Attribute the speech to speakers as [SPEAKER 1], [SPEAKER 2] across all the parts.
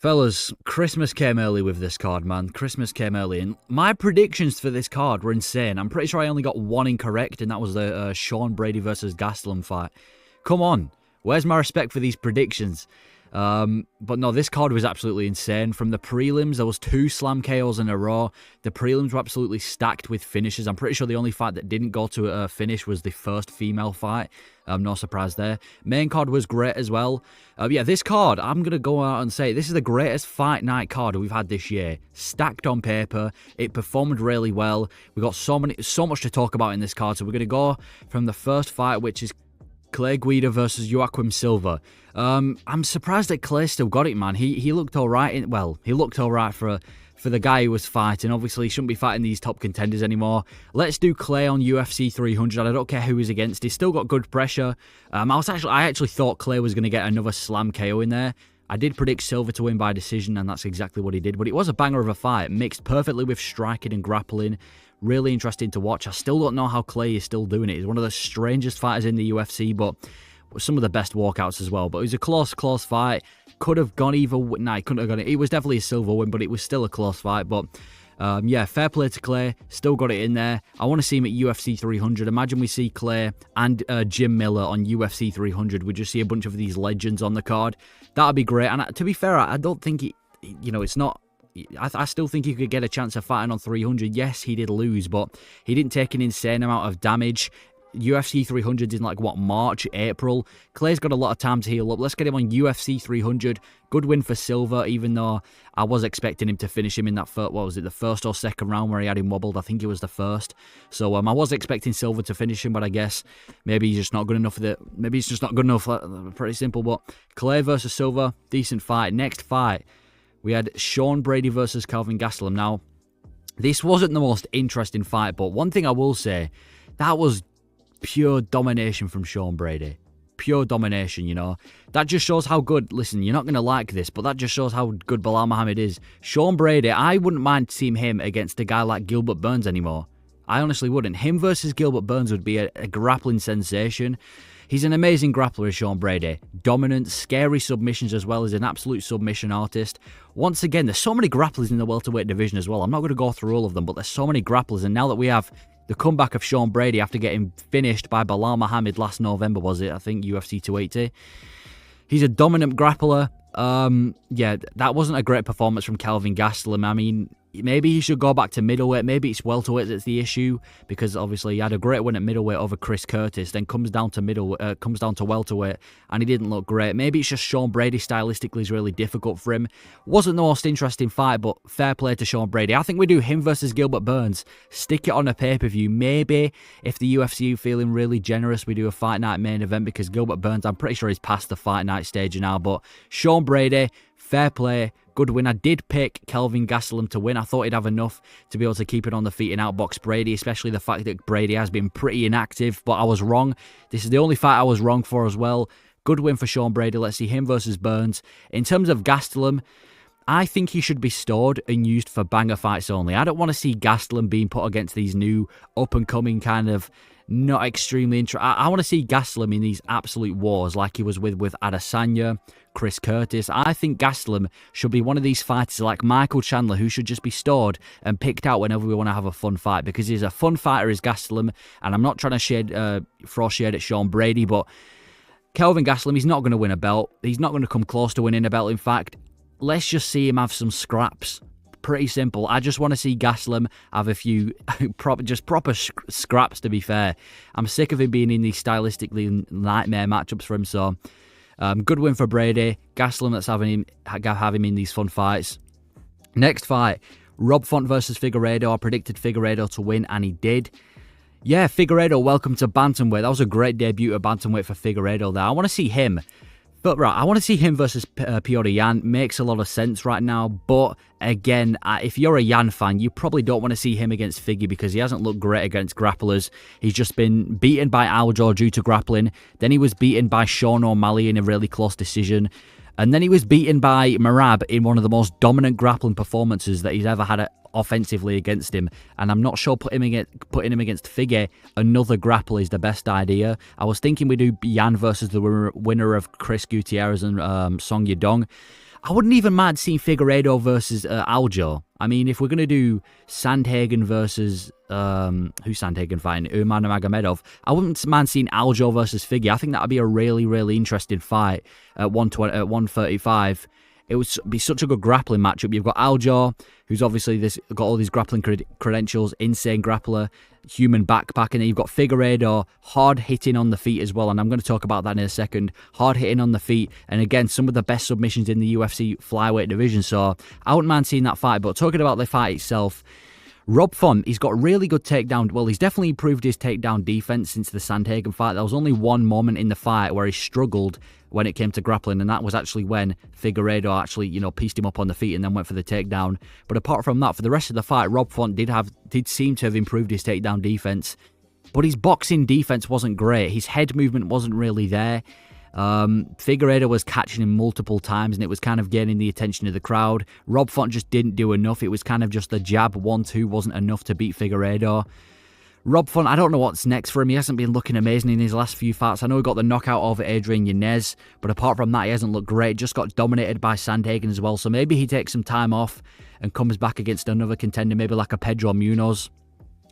[SPEAKER 1] Fellas, Christmas came early with this card, man. Christmas came early, and my predictions for this card were insane. I'm pretty sure I only got one incorrect, and that was the Sean Brady versus Gastelum fight. Come on, where's my respect for these predictions? But no, this card was absolutely insane. From the prelims, there was 2 slam KOs in a row. The prelims were absolutely stacked with finishes. I'm pretty sure the only fight that didn't go to a finish was the first female fight. No surprise there. Main card was great as well. Yeah, this card, I'm going to go out and say, this is the greatest fight night card we've had this year. Stacked on paper. It performed really well. We got so much to talk about in this card. So we're going to go from the first fight, which is Figueiredo versus Silva. I'm surprised that Clay still got it, man. He looked all right. He looked all right for the guy who was fighting. Obviously, he shouldn't be fighting these top contenders anymore. Let's do Clay on UFC 300. I don't care who he's against. He's still got good pressure. I actually thought Clay was going to get another slam KO in there. I did predict Silva to win by decision, and that's exactly what he did. But it was a banger of a fight, mixed perfectly with striking and grappling. Really interesting to watch. I still don't know how Clay is still doing it. He's one of the strangest fighters in the UFC, but some of the best walkouts as well. But it was a close fight. Could have gone either. Nah, he couldn't have gone it. It was definitely a Silva win, but it was still a close fight. But yeah, fair play to Clay. Still got it in there. I want to see him at UFC 300. Imagine we see Clay and Jim Miller on UFC 300. We just see a bunch of these legends on the card. That would be great. And to be fair, I don't think it's not. I still think he could get a chance of fighting on 300. Yes, he did lose, but he didn't take an insane amount of damage. UFC 300 in March, April. Clay's got a lot of time to heal up. Let's get him on UFC 300. Good win for Silva, even though I was expecting him to finish him in that first, the first or second round where he had him wobbled. I think it was the first. So I was expecting Silva to finish him, but I guess maybe he's just not good enough for the. Maybe he's just not good enough. Pretty simple. But Clay versus Silva, decent fight. Next fight, we had Sean Brady versus Gastelum. Now, this wasn't the most interesting fight, but one thing I will say, that was pure domination from Sean Brady. Pure domination, you know. That just shows how good, listen, you're not going to like this, but that just shows how good Belal Muhammad is. Sean Brady, I wouldn't mind seeing him against a guy like Gilbert Burns anymore. I honestly wouldn't. Him versus Gilbert Burns would be a grappling sensation. He's an amazing grappler, Sean Brady. Dominant, scary submissions as well as an absolute submission artist. Once again, there's so many grapplers in the welterweight division as well. I'm not going to go through all of them, but there's so many grapplers. And now that we have the comeback of Sean Brady after getting finished by Belal Muhammad last November, was it? I think UFC 280. He's a dominant grappler. Yeah, that wasn't a great performance from Gastelum. I mean, maybe he should go back to middleweight. Maybe it's welterweight that's the issue, because obviously he had a great win at middleweight over Chris Curtis, then comes down to welterweight, and he didn't look great. Maybe it's just Sean Brady stylistically is really difficult for him. Wasn't the most interesting fight, but fair play to Sean Brady. I think we do him versus Gilbert Burns. Stick it on a pay-per-view. Maybe if the UFC feeling really generous, we do a fight night main event, because Gilbert Burns, I'm pretty sure he's past the fight night stage now. But Sean Brady, fair play. Good win. I did pick Gastelum to win. I thought he'd have enough to be able to keep it on the feet and outbox Brady, especially the fact that Brady has been pretty inactive, but I was wrong. This is the only fight I was wrong for as well. Good win for Sean Brady. Let's see him versus Burns. In terms of Gastelum, I think he should be stored and used for banger fights only. I don't want to see Gastelum being put against these new up-and-coming kind of not extremely interesting. I want to see Gastelum in these absolute wars like he was with Adesanya, Chris Curtis. I think Gastelum should be one of these fighters like Michael Chandler, who should just be stored and picked out whenever we want to have a fun fight, because he's a fun fighter, is Gastelum. And I'm not trying to throw shade at Sean Brady, but Gastelum, he's not going to win a belt. He's not going to come close to winning a belt. In fact, let's just see him have some scraps. Pretty simple. I just want to see Gastelum have a few proper scraps, to be fair. I'm sick of him being in these stylistically nightmare matchups for him. So good win for Brady. Gastelum, let's have him in these fun fights. Next fight, Rob Font versus Figueiredo. I predicted Figueiredo to win, and he did. Yeah, Figueiredo, welcome to bantamweight. That was a great debut at bantamweight for Figueiredo there. I want to see him. But right, I want to see him versus Petr Yan. Makes a lot of sense right now. But again, if you're a Yan fan, you probably don't want to see him against Figgy, because he hasn't looked great against grapplers. He's just been beaten by Aljo due to grappling. Then he was beaten by Sean O'Malley in a really close decision. And then he was beaten by Marab in one of the most dominant grappling performances that he's ever had offensively against him. And I'm not sure putting him against Figge, another grappler, is the best idea. I was thinking we do Yan versus the winner of Chris Gutierrez and Song Yadong. I wouldn't even mind seeing Figueiredo versus Aljo. I mean, if we're going to do Sandhagen versus, who's Sandhagen fighting? Arman Magomedov. I wouldn't mind seeing Aljo versus Figgy. I think that would be a really, really interesting fight at 135. It would be such a good grappling matchup. You've got Aljo, who's obviously got all these grappling credentials, insane grappler, human backpack, and then you've got Figueiredo, hard hitting on the feet as well, and I'm going to talk about that in a second. Hard hitting on the feet, and again, some of the best submissions in the UFC flyweight division, so I wouldn't mind seeing that fight. But talking about the fight itself, Rob Font, he's got really good takedown. Well, he's definitely improved his takedown defense since the Sandhagen fight. There was only one moment in the fight where he struggled when it came to grappling, and that was actually when Figueiredo actually, pieced him up on the feet and then went for the takedown. But apart from that, for the rest of the fight, Rob Font did seem to have improved his takedown defense, but his boxing defense wasn't great. His head movement wasn't really there. Figueiredo was catching him multiple times, and it was kind of gaining the attention of the crowd. Rob Font just didn't do enough. It was kind of just the jab 1-2 wasn't enough to beat Figueiredo. Rob Font, I don't know what's next for him. He hasn't been looking amazing in his last few fights. I know he got the knockout over Adrian Yanez, but apart from that, he hasn't looked great. Just got dominated by Sandhagen as well. So maybe he takes some time off and comes back against another contender, maybe like a Pedro Munoz.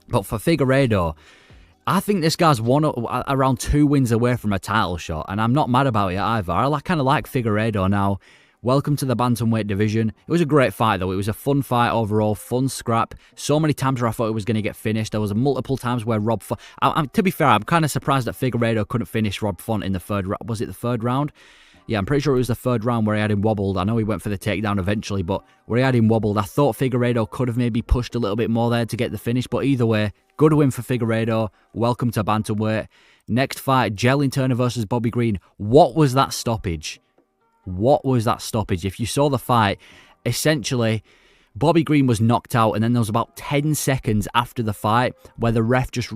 [SPEAKER 1] But for Figueiredo, I think this guy's around 2 wins away from a title shot, and I'm not mad about it either. I kind of like Figueiredo now. Welcome to the bantamweight division. It was a great fight, though. It was a fun fight overall, fun scrap. So many times where I thought it was going to get finished. There was multiple times where Rob Font... to be fair, I'm kind of surprised that Figueiredo couldn't finish Rob Font in the third round. Was it the third round? Yeah, I'm pretty sure it was the third round where he had him wobbled. I know he went for the takedown eventually, but where he had him wobbled, I thought Figueiredo could have maybe pushed a little bit more there to get the finish. But either way, good win for Figueiredo. Welcome to bantamweight. Next fight, Jalen Turner versus Bobby Green. What was that stoppage? What was that stoppage? If you saw the fight, essentially, Bobby Green was knocked out, and then there was about 10 seconds after the fight where the ref just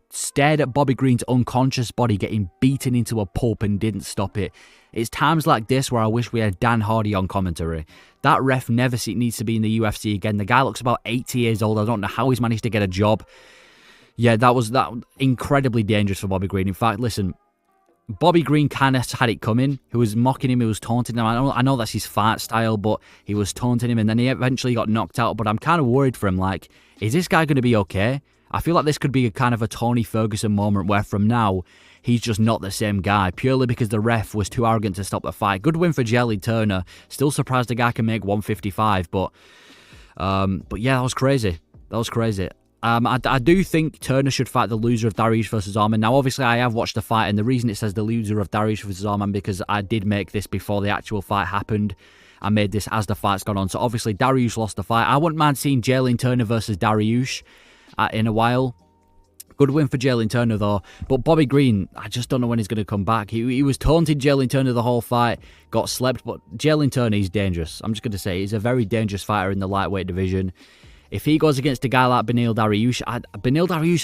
[SPEAKER 1] stared at Bobby Green's unconscious body getting beaten into a pulp and didn't stop it. It's times like this where I wish we had Dan Hardy on commentary. That ref never needs to be in the UFC again. The guy looks about 80 years old. I don't know how he's managed to get a job. Yeah, that was incredibly dangerous for Bobby Green. In fact, listen, Bobby Green kind of had it coming. He was mocking him, he was taunting him. I know that's his fight style, but he was taunting him, and then he eventually got knocked out. But I'm kind of worried for him. Like, is this guy going to be okay? I feel like this could be a kind of a Tony Ferguson moment where from now, he's just not the same guy, purely because the ref was too arrogant to stop the fight. Good win for Jalen Turner. Still surprised the guy can make 155, but yeah, that was crazy. That was crazy. I do think Turner should fight the loser of Dariush versus Arman. Now, obviously, I have watched the fight, and the reason it says the loser of Dariush versus Arman because I did make this before the actual fight happened. I made this as the fight's gone on. So, obviously, Dariush lost the fight. I wouldn't mind seeing Jalen Turner versus Dariush in a while. Good win for Jalen Turner, though. But Bobby Green, I just don't know when he's going to come back. He was taunting Jalen Turner the whole fight, got slept. But Jalen Turner, he's dangerous. I'm just going to say he's a very dangerous fighter in the lightweight division. If he goes against a guy like Beniel Dariush,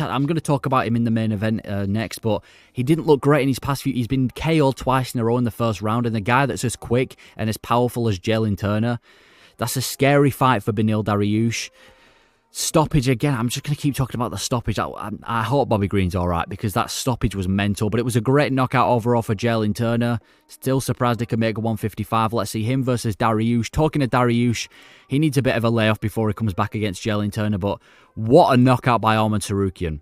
[SPEAKER 1] I'm going to talk about him in the main event next, but he didn't look great in his past few. He's been KO'd twice in a row in the first round, and the guy that's as quick and as powerful as Jalen Turner, that's a scary fight for Beniel Dariush. Stoppage again. I'm just going to keep talking about the stoppage. I hope Bobby Green's all right because that stoppage was mental, but it was a great knockout overall for Jalen Turner. Still surprised he can make a 155. Let's see him versus Dariush. Talking to Dariush, he needs a bit of a layoff before he comes back against Jalen Turner, but what a knockout by Arman Tsarukyan.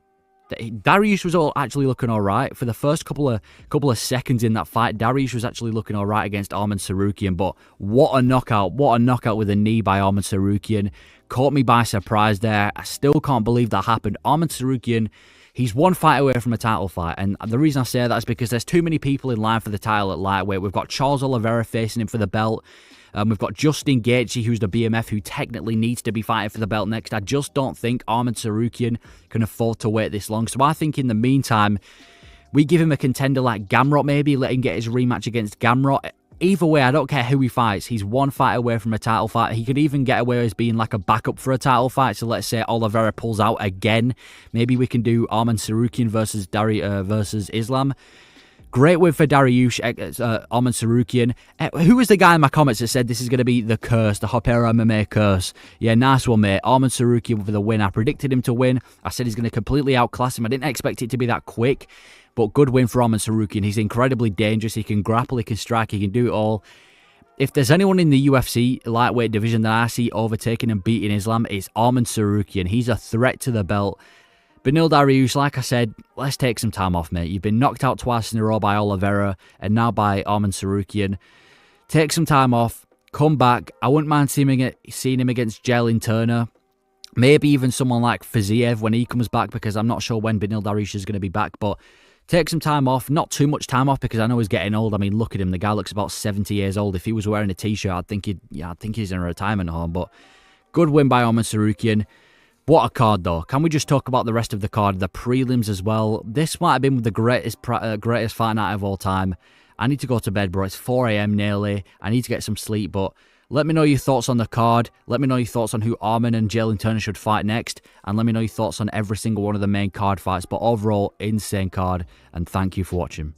[SPEAKER 1] Dariush was actually looking all right. For the first couple of seconds in that fight, Dariush was actually looking all right against Arman Tsarukyan, but what a knockout. What a knockout with a knee by Arman Tsarukyan. Caught me by surprise there. I still can't believe that happened. Arman Tsarukyan, he's one fight away from a title fight, and the reason I say that is because there's too many people in line for the title at lightweight. We've got Charles Oliveira facing him for the belt. We've got Justin Gaethje, who's the BMF, who technically needs to be fighting for the belt next. I just don't think Arman Tsarukyan can afford to wait this long. So I think in the meantime, we give him a contender like Gamrot maybe, let him get his rematch against Gamrot. Either way, I don't care who he fights. He's one fight away from a title fight. He could even get away as being like a backup for a title fight. So let's say Oliveira pulls out again. Maybe we can do Arman Tsarukyan versus Islam. Great win for Dariush, Arman Tsarukyan. Who was the guy in my comments that said this is going to be the curse, the Hopera MMA curse? Yeah, nice one, mate. Arman Tsarukyan for the win. I predicted him to win. I said he's going to completely outclass him. I didn't expect it to be that quick, but good win for Arman Tsarukyan. He's incredibly dangerous. He can grapple, he can strike, he can do it all. if there's anyone in the UFC lightweight division that I see overtaking and beating Islam, it's Arman Tsarukyan. He's a threat to the belt. Beniel Dariush, like I said, let's take some time off, mate. You've been knocked out twice in a row by Oliveira and now by Arman Tsarukyan. Take some time off, come back. I wouldn't mind seeing him against Jalen Turner. Maybe even someone like Figueiredo when he comes back, because I'm not sure when Beniel Dariush is going to be back. But take some time off, not too much time off, because I know he's getting old. I mean, look at him. The guy looks about 70 years old. If he was wearing a t-shirt, I'd think he's in a retirement home. But good win by Arman Tsarukyan. What a card, though. Can we just talk about the rest of the card, the prelims as well? This might have been the greatest fight night of all time. I need to go to bed, bro. It's 4 a.m. nearly. I need to get some sleep, but let me know your thoughts on the card. Let me know your thoughts on who Arman and Jalen Turner should fight next. And let me know your thoughts on every single one of the main card fights. But overall, insane card. And thank you for watching.